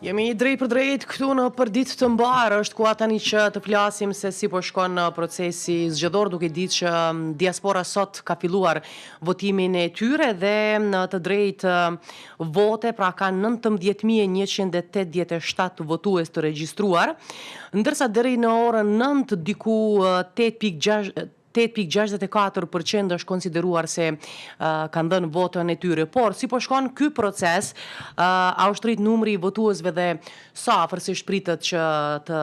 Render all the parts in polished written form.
Jemi drejt për drejt këtu në përditë të mbarë, është koha tani që të flasim se si po shkon procesi zgjedhor, duke ditë që diaspora sot ka filluar votimin e tyre dhe në të drejtë vote, pra ka 19.187 votues të regjistruar, ndërsa deri në orën 9 diku 8.64% është konsideruar se kanë dhënë votën e tyre. Por, si po shkon ky proces, a është rrit numri i votuesve dhe sa afërsisht pritet që të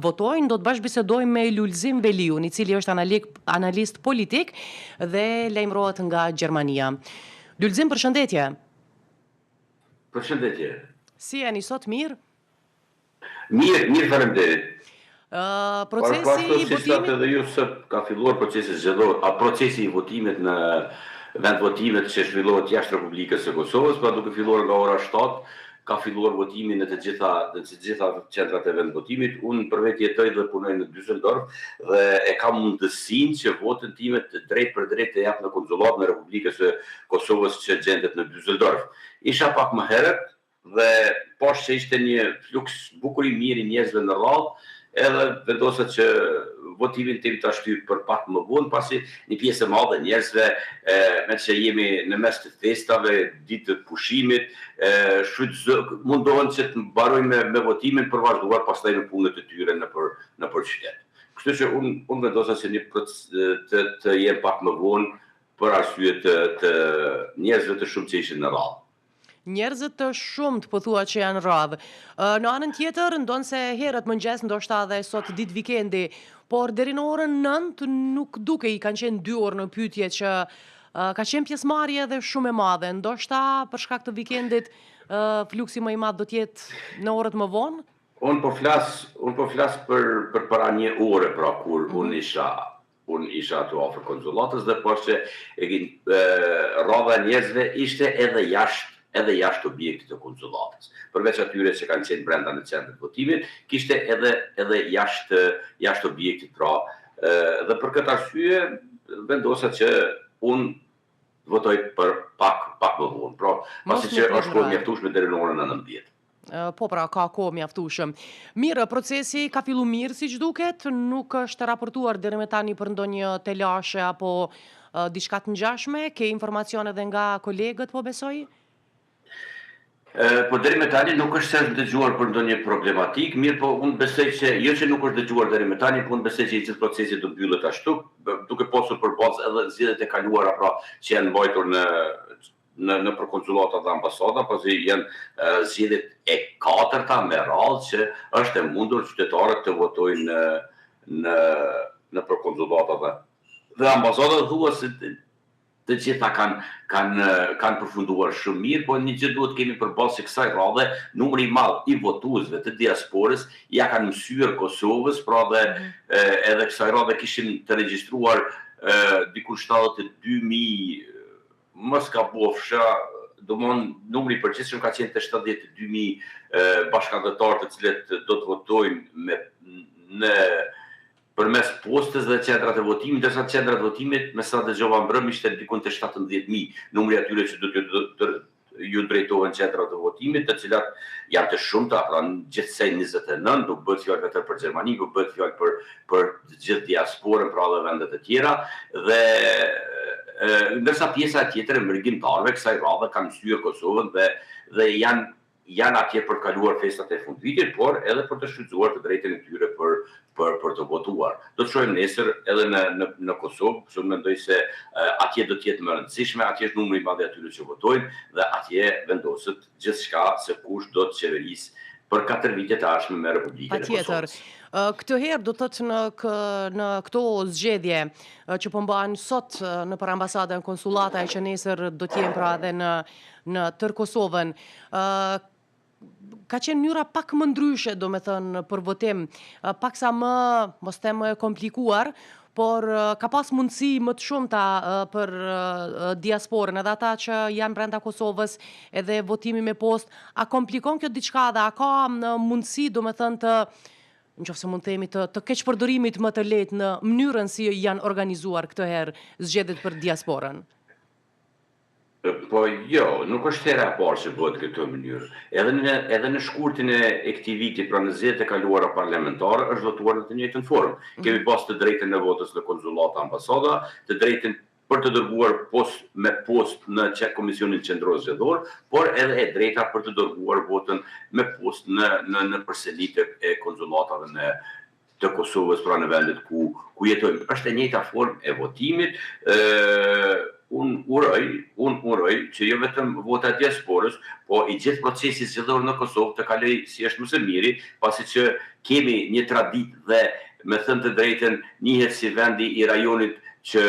votojnë, do të bashkëbisedojmë me Lulzim Veliun, i cili është analist politik dhe lajmërohet nga Gjermania. Lulzim, përshëndetje. Përshëndetje. Si jeni sot, mirë? Mirë, faleminderit. Procesi i votimit edhe ju se ka filluar procesi zgjedhor, procesi i votimit në vend votimet që zhvillohet jashtë Republikës së Kosovës, pra duke filluar nga ora 7, ka filluar votimi në të gjitha qendrat e vend votimit. Unë për vetë jetoj dhe punoj në Düsseldorf dhe e kam mundësinë që votën time të drejt për drejt të jap në konsulat në Republikën e Kosovës që gjendet në Düsseldorf. Isha pak më herët dhe poshtë që ishte një fluks bukur i mirë i njerëzve në radhë, edhe vendosa që votimin tim ta shtyp për pak më vonë, pasi një pjesë e madhe njerëzve, me që jemi në mes të festave, ditë të pushimit, mundohen që të mbarojnë me votimin për vazhduar pastaj në punët e tyre në për qytet. Kështu që unë vendosa që të jem pak më vonë për arsye të njerëzve të shumë që ishin në radhë. Njerëzit të shumët po thua që janë radhë. Në anën tjetër, ndonë se herët mëngjes, ndoshta dhe sot ditë vikendi, por deri në orën 9 nuk duke i kanë qenë 2 orë në pyetje që ka qenë pjesëmarrje dhe shumë e madhe. Ndoshta për shkak të vikendit fluksi më i madh do të jetë në orët më vonë? Unë po flas për para një ore, pra kur unë isha aty afër konsulatës dhe por që rradha e njerëzve ishte edhe jashtë objektit të konsulatës. Përveç atyre që kanë qenë brenda në qendër votimit, kishte edhe jashtë objektit, pra. Dhe për këtë arsye vendosa që unë votoj për pak më vonë, pra, pasi që është kohë mjaftueshme deri në orën 19. Po pra, ka kohë mjaftueshëm. Mirë, procesi ka fillu mirë siç duket, nuk është raportuar deri me tani për ndonjë telashe apo diçka të ngjashme, ke informacione edhe nga kolegët, po besoj? Po deri me tani nuk është se është dëgjuar për ndonjë problematik, mirë po unë besoj që jo që nuk është dëgjuar deri me tani, po unë besoj që i gjithë procesi do mbyllet ashtu, duke pasur përballë edhe zgjedhjet e kaluara pra që janë mbajtur në për konsulata dhe ambasada, pasi janë zgjedhjet e 4-ta me radhë që është e mundur qytetarët të votojnë në për konsulata dhe ambasadat thua se të gjitha kanë përfunduar shumë mirë, po një gjë duhet kemi përballë se kësaj radhe numri i madh i votuesve të diasporës ja kanë mësyer Kosovës, pra dhe edhe kësaj radhe kishin të regjistruar diku 72.000, mos ka bofsha, domthon numri i përgjithshëm ka qenë të 72.000 bashkëanëtar të cilët do të votojnë përmes postës dhe qendrat e votimit, ndërsa qendrat e votimit, me sa dëgjova mbrëm, ishte diku të 17.000 numri atyre që do të ju drejtohen qendrat e votimit, të cilat janë të shumta, pra në gjithsej 29, nuk bëhet fjalë vetëm për Gjermani, nuk bëhet fjalë për gjithë diasporën, pra dhe vendet e tjera, dhe ndërsa pjesa tjetër e mërgjimtarëve kësaj radhe kanë mësyer Kosovën dhe janë atje për kaluar festat e fundvitit, por edhe për të shfrytzuar të drejtën e tyre për të votuar. Do të shohim nesër edhe në Kosovë, që unë mendoj se atje do të jetë më rëndësishme, atje është numri i madh i atyre që votojnë dhe atje vendoset gjithçka se kush do të qeverisë për 4 vitet e ardhshme me Republikën e Kosovës. Këtë herë do të thotë në këto zgjedhje që po mbahen sot nëpër ambasadën konsullata që nesër do të jenë pra edhe në tër Kosovën. Ka qenë mënyra pak më ndryshe, do me thënë, për votim, paksa më, mos them komplikuar, por ka pas mundësi më të shumta për diasporën, edhe ata që janë brenda Kosovës, edhe votimi me post. A komplikon kjo diçka dhe a ka mundësi, do me thënë, nëse mund të themi të keqpërdorimit më të lehtë në mënyrën si janë organizuar këtë herë zgjedhjet për diasporën? Po jo, nuk është hera e parë që bëhet këtë mënyrë. Edhe në shkurtin e këtij viti, pra në zgjedhjet e kaluara parlamentare, është votuar në të njëjtën formë. Kemi pas të drejtën e votës në konsullata ambasada, të drejtën për të dërguar post në Komisionin Qendror Zgjedhor, por edhe e drejta për të dërguar votën me post në përsëritje e konsullatave të Kosovës, pra në vendet ku jetojmë. Është e njëjta formë e votimit. Unë uroj që jo vetëm vota e diasporës, po i gjithë procesi zgjedhor në Kosovë të kalojë si është më së miri, pasi që kemi një traditë dhe, me thënë të drejtën, njihet si vendi i rajonit që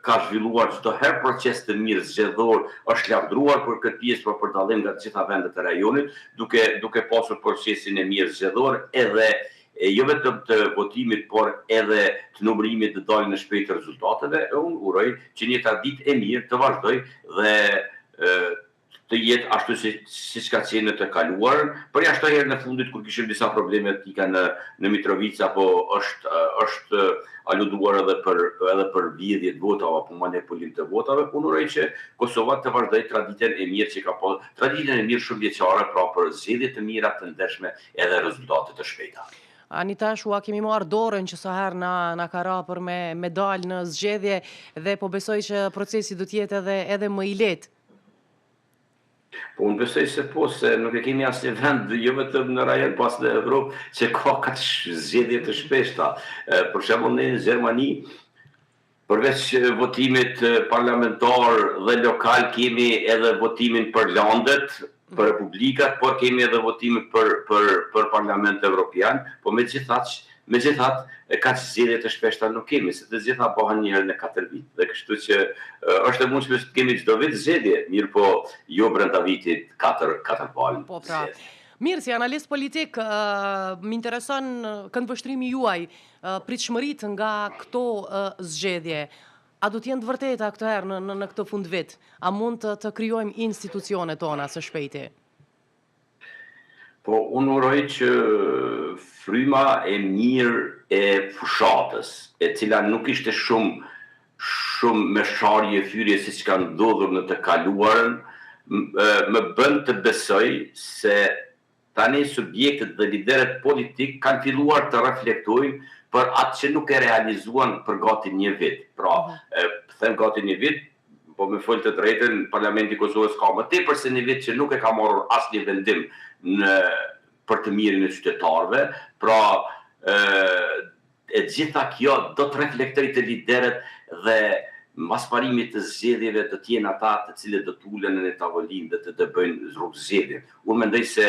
ka zhvilluar çdo herë proces të mirë zgjedhor, është lavdruar për këtë pjesë, për dallim nga të gjitha vendet e rajonit, duke pasur procesin e mirë zgjedhor edhe jo vetëm të votimit, por edhe të numërimit të dalin në shpejt të rezultateve. Unë uroj që një traditë e mirë të vazhdoj dhe të jetë ashtu siç ka qenë në të kaluarën. Përjashto herë në fundit kur kishim disa problematika në Mitrovica, po është aluduar edhe për vjedhje të votave apo manipulim të votave. Unë uroj që Kosova të vazhdoj traditën e mirë që ka pas, traditën e mirë shumëvjeçare, pra për zgjedhje të mira, të ndershme edhe rezultate të shpejta. Anita Shua, kemi marrë dorën që sa herë na ka ra për me dalë në zgjedhje dhe po besoj që procesi do t'jetë edhe më i lehtë. Po unë besoj se po, se nuk e kemi asnjë vend, jo vetëm në rajon, pas në Evropë, që ka kaq zgjedhje të shpeshta. Për shembull në Gjermani, përveç votimit parlamentar dhe lokal, kemi edhe votimin për landet, për republikat, por kemi edhe votimin për Parlament Evropian, po megjithatë kaq zgjedhje të shpeshta nuk kemi, se të gjitha bëhen një herë në 4 vite. Dhe kështu që është e mundshme të kemi çdo vit zgjedhje, mirë po jo brenda vitit 4 palë. Po pra. Mirë, si analist politik, më intereson këndvështrimi juaj, pritshmëritë nga këto zgjedhje. A do t'jenë të vërteta këtë herë në këtë fund vit? A mund të krijojmë institucionet tona së shpejti? Po, unë uroj që fryma e mirë e fushatës, e cila nuk ishte shumë me sharje fyrje si që ka ndodhur në të kaluarën, më bën të besoj se tani subjektet dhe liderët politik kanë filluar të reflektojnë për atë që nuk e realizuan për gati një vit. Pra, them gati një vit, po me folë të drejtën, Parlamenti i Kosovës ka më tepër se një vit që nuk e ka marrur asnjë vendim për të mirin e qytetarëve. Pra, e gjitha kjo do të reflektojë të liderët dhe mbas parimit të zgjedhjeve do të jenë ata të cilët do të ulen në tavolinë dhe të bëjnë rrugë zgjedhje. Unë mendoj se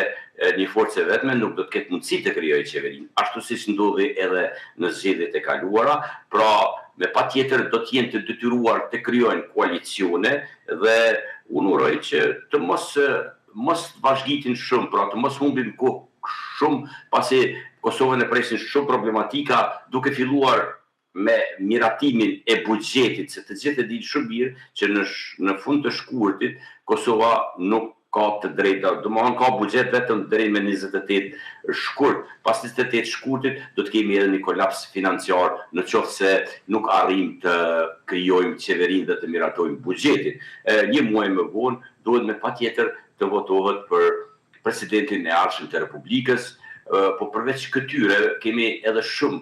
një forcë e vetme nuk do të ketë mundësi të krijojë qeverinë, ashtu siç ndodhi edhe në zgjedhjet e kaluara. Pra, me patjetër do të jenë të detyruar të krijojnë koalicione dhe unë uroj që të mos vazhditin shumë, pra të mos humbin kohë shumë, pasi Kosovën e presin shumë problematika, duke filluar me miratimin e buxhetit, se të gjithë e dinë shumë mirë që në fund të shkurtit Kosova nuk ka të drejta, domethënë ka buxhet vetëm deri me 28 shkurt. Pas 28 shkurtit do të kemi edhe një kolaps financiar në qoftë se nuk arrijmë të krijojmë qeverinë dhe të miratojmë buxhetin. Një muaj më vonë duhet me patjetër të votohet për presidentin e ardhshëm të Republikës, po përveç këtyre kemi edhe shumë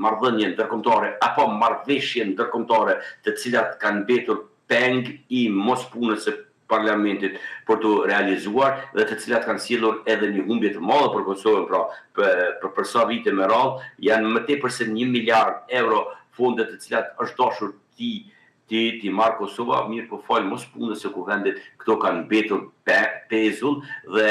marrëdhënie ndërkombëtare apo marrëveshje ndërkombëtare të cilat kanë mbetur peng i mospunës së parlamentit për të realizuar dhe të cilat kanë sjellur edhe një humbje të madhe për Kosovën, pra për sa vite me radhë janë më tepër se 1 miliard euro fonde të cilat është dashur ti marrë Kosova, mirë po falë mos punës së kuvendit, këto kanë mbetur pezull dhe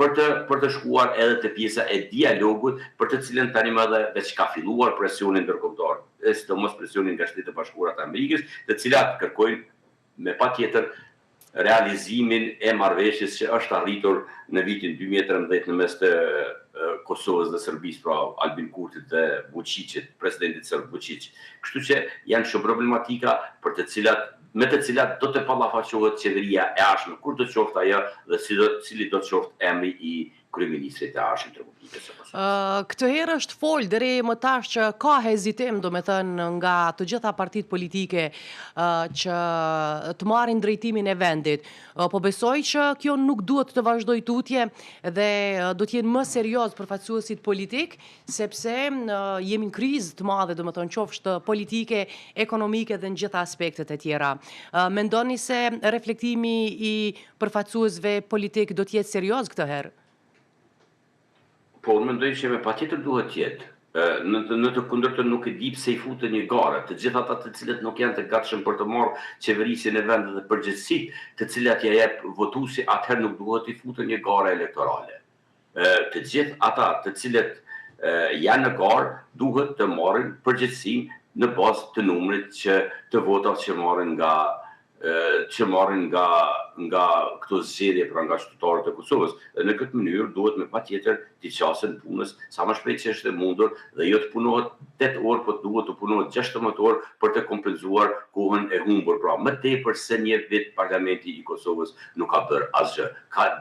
për të shkuar edhe të pjesa e dialogut, për të cilën tani më dhe veç ka filluar presionin ndërkombëtar, sidomos presionin nga Shtetet e Bashkuara të Amerikës, të cilat kërkojnë me patjetër realizimin e marrëveshjes që është arritur në vitin 2013 në mes të Kosovës dhe Serbisë, pra Albin Kurtit dhe Vučićit, presidentit serb Vučić. Kështu që janë shumë problematika me të cilat do të ballafaqohet qeveria e ardhshme, kur do të qoftë ajo dhe cili do të qoftë emri kryeministrit e arshëm të Republikës së Kosovës. Këtë herë është folë deri më tash që ka hezitim, do me thënë, nga të gjitha partitë politike që të marrin drejtimin e vendit. Po besoj që kjo nuk duhet të vazhdoj tutje dhe do t'jenë më serioz përfaqësuesit politik, sepse jemi në krizë të madhe, do me thënë, qofshtë politike, ekonomike dhe në gjitha aspektet e tjera. Mendoni se reflektimi i përfaqësuesve politik do t'jetë serioz këtë herë? Po, unë mendoj që me patjetër duhet jetë. Në të kundërtën nuk e di pse i futën një gare, të gjithë ata të cilët nuk janë të gatshëm për të marrë qeverisjen e vendit dhe përgjegjësitë, të cilat ja jep votuesi, atëherë nuk duhet i futën një gare elektorale. Të gjithë ata të cilët janë në garë duhet të marrin përgjegjësinë në bazë të numrit të votave që marrin nga këto zgjedhje, pra nga qytetarët e Kosovës. Dhe në këtë mënyrë duhet me patjetër t'i qasen punës sa më shpejt që është e mundur dhe jo të punohet 8 orë, po duhet të punohet 16 orë për të kompenzuar kohën e humbur. Pra, më tepër se një vit parlamenti i Kosovës nuk ka bërë asgjë.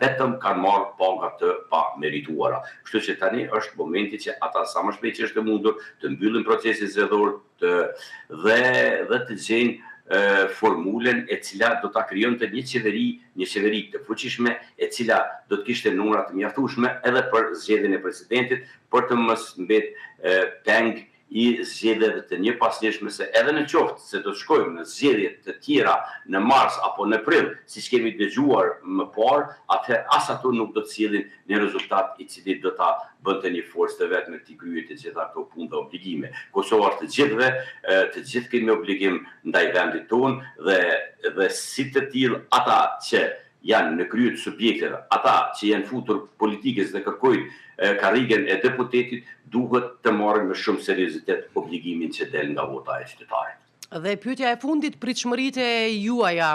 Vetëm kanë marrë paga të pamerituara. Kështu që tani është momenti që ata sa më shpejt që është e mundur të mbyllin procesin zgjedhor dhe të gjejnë formulen e cila do ta krijonte një qeveri të fuqishme, e cila do të kishte numra të mjaftueshme edhe për zgjedhjen e presidentit, për të mos mbet peng i zgjedhjeve të njëpasnjëshme, se edhe në qoftë se do të shkojmë në zgjedhje të tjera në mars apo në prill, siç kemi dëgjuar më parë, atëherë as ato nuk do të sjellin një rezultat i cili do ta bënte një forcë të vetme të kryej të gjitha ato punë dhe obligime. Kosova është të gjithë kemi obligim ndaj vendit tonë dhe si të tillë ata që janë në krye të subjekteve, ata që janë futur politikës dhe kërkojnë karrigen e deputetit, duhet të marrin me shumë seriozitet obligimin që del nga vota e qytetarit. Dhe pyetja e fundit, pritshmëritë e juaja,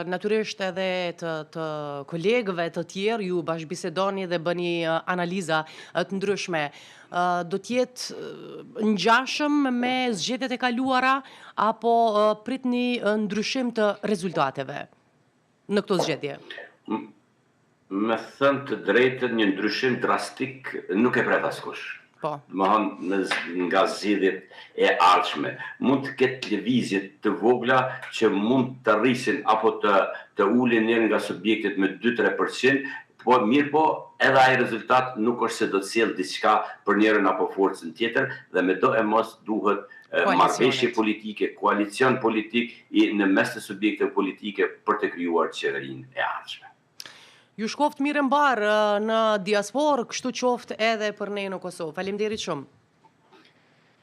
natyrisht edhe të kolegëve të tjerë, ju bashkëbisedoni dhe bëni analiza të ndryshme. Do t'jetë ngjashëm me zgjedhjet e kaluara apo pritni ndryshim të rezultateve në këto zgjedhje? Me thënë të drejtën, një ndryshim drastik nuk e pret askush. Po. Nga zgjedhjet e ardhshme. Mund të ketë lëvizje të vogla që mund të rrisin apo të ulin njërë nga subjektet me 2-3%, po mirë po edhe ai rezultat nuk është se do të sjellë diçka për njërin apo forcën tjetër, dhe me do e mos duhet marrëveshje politike, koalicion politik në mes të subjekteve politike për të krijuar qeverinë e ardhshme. Ju shkoft mirë mbarë në diasporë, kështu qoftë edhe për ne në Kosovë. Faleminderit shumë.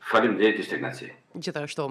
Faleminderit, ishte kënaqësi. Gjithashtu.